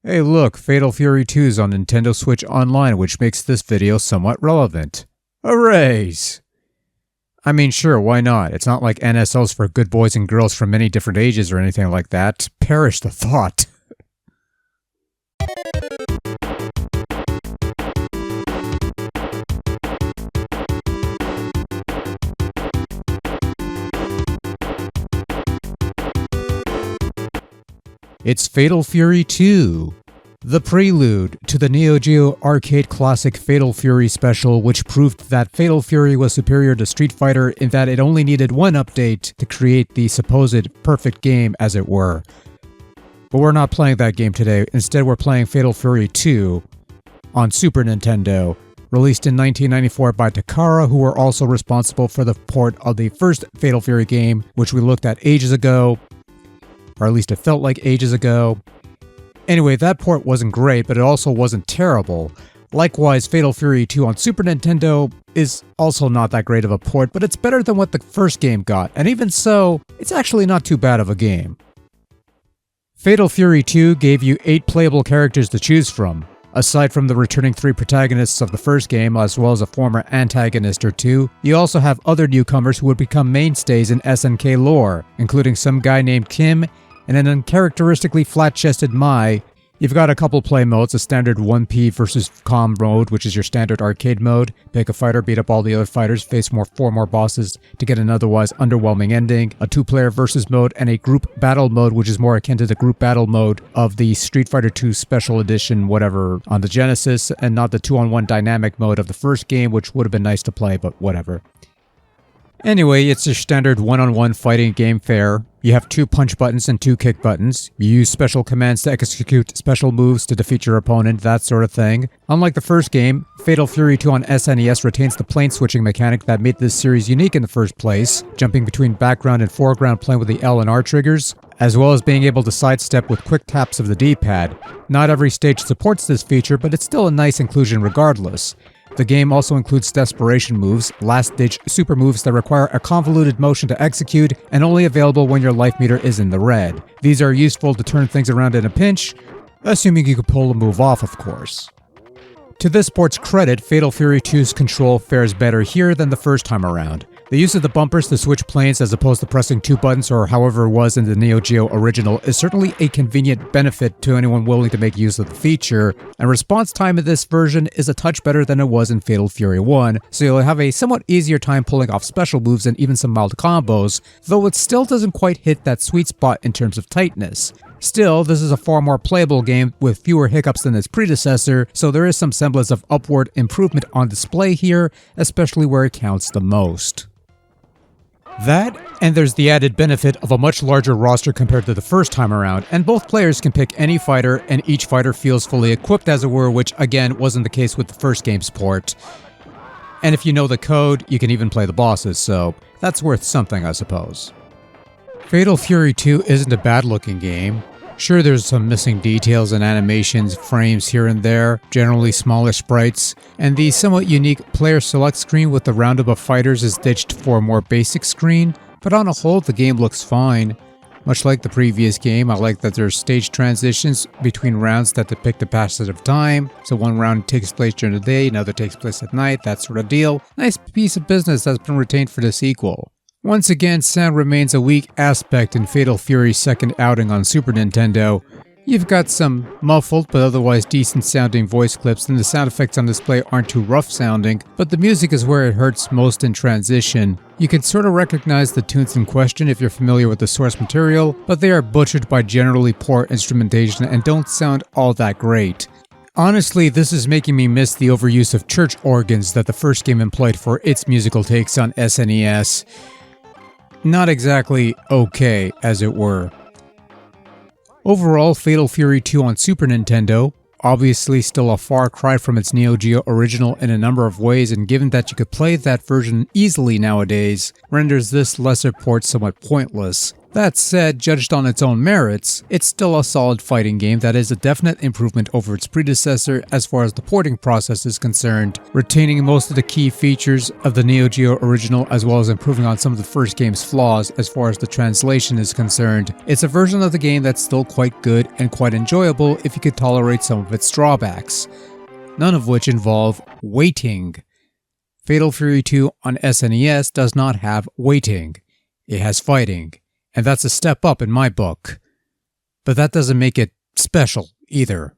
Hey look, Fatal Fury 2 is on Nintendo Switch Online, which makes this video somewhat relevant. Hoorays! I mean, sure, why not? It's not like NSO's for good boys and girls from many different ages or anything like that. Perish the thought. It's Fatal Fury 2, the prelude to the Neo Geo arcade classic Fatal Fury Special, which proved that Fatal Fury was superior to Street Fighter in that it only needed one update to create the supposed perfect game, as it were. But we're not playing that game today. Instead, we're playing Fatal Fury 2 on Super Nintendo, released in 1994 by Takara, who were also responsible for the port of the first Fatal Fury game, which we looked at ages ago. Or at least it felt like ages ago. Anyway, that port wasn't great, but it also wasn't terrible. Likewise, Fatal Fury 2 on Super Nintendo is also not that great of a port, but it's better than what the first game got, and even so, it's actually not too bad of a game. Fatal Fury 2 gave you 8 playable characters to choose from. Aside from the returning 3 protagonists of the first game, as well as a former antagonist or 2, you also have other newcomers who would become mainstays in SNK lore, including some guy named Kim, and an uncharacteristically flat-chested Mai. You've got a couple play modes, a standard 1P versus Com mode, which is your standard arcade mode. Pick a fighter, beat up all the other fighters, face 4 more bosses to get an otherwise underwhelming ending. A 2-player versus mode, and a group battle mode, which is more akin to the group battle mode of the Street Fighter 2 Special Edition whatever on the Genesis, and not the 2-on-1 dynamic mode of the first game, which would have been nice to play, but whatever. Anyway, it's your standard 1-on-1 fighting game fare. You have 2 punch buttons and 2 kick buttons. You use special commands to execute special moves to defeat your opponent, that sort of thing. Unlike the first game, Fatal Fury 2 on SNES retains the plane switching mechanic that made this series unique in the first place, jumping between background and foreground playing with the L and R triggers, as well as being able to sidestep with quick taps of the D-pad. Not every stage supports this feature, but it's still a nice inclusion regardless. The game also includes desperation moves, last-ditch super moves that require a convoluted motion to execute and only available when your life meter is in the red. These are useful to turn things around in a pinch, assuming you can pull the move off, of course. To this port's credit, Fatal Fury 2's control fares better here than the first time around. The use of the bumpers to switch planes as opposed to pressing 2 buttons or however it was in the Neo Geo original is certainly a convenient benefit to anyone willing to make use of the feature, and response time in this version is a touch better than it was in Fatal Fury 1, so you'll have a somewhat easier time pulling off special moves and even some mild combos, though it still doesn't quite hit that sweet spot in terms of tightness. Still, this is a far more playable game with fewer hiccups than its predecessor, so there is some semblance of upward improvement on display here, especially where it counts the most. That, and there's the added benefit of a much larger roster compared to the first time around, and both players can pick any fighter, and each fighter feels fully equipped as it were, which again wasn't the case with the first game's port. And if you know the code, you can even play the bosses, so that's worth something, I suppose. Fatal Fury 2 isn't a bad-looking game. Sure, there's some missing details and animations, frames here and there, generally smaller sprites, and the somewhat unique player select screen with the roundup of fighters is ditched for a more basic screen, but on a whole the game looks fine. Much like the previous game, I like that there's stage transitions between rounds that depict the passage of time, so one round takes place during the day, another takes place at night, that sort of deal. Nice piece of business that's been retained for the sequel. Once again, sound remains a weak aspect in Fatal Fury's second outing on Super Nintendo. You've got some muffled but otherwise decent sounding voice clips, and the sound effects on display aren't too rough sounding, but the music is where it hurts most in transition. You can sort of recognize the tunes in question if you're familiar with the source material, but they are butchered by generally poor instrumentation and don't sound all that great. Honestly, this is making me miss the overuse of church organs that the first game employed for its musical takes on SNES. Not exactly okay, as it were. Overall, Fatal Fury 2 on Super Nintendo, obviously still a far cry from its Neo Geo original in a number of ways, and given that you could play that version easily nowadays, renders this lesser port somewhat pointless. That said, judged on its own merits, it's still a solid fighting game that is a definite improvement over its predecessor as far as the porting process is concerned, retaining most of the key features of the Neo Geo original as well as improving on some of the first game's flaws as far as the translation is concerned. It's a version of the game that's still quite good and quite enjoyable if you could tolerate some of its drawbacks, none of which involve waiting. Fatal Fury 2 on SNES does not have waiting. It has fighting. And that's a step up in my book. But that doesn't make it special either.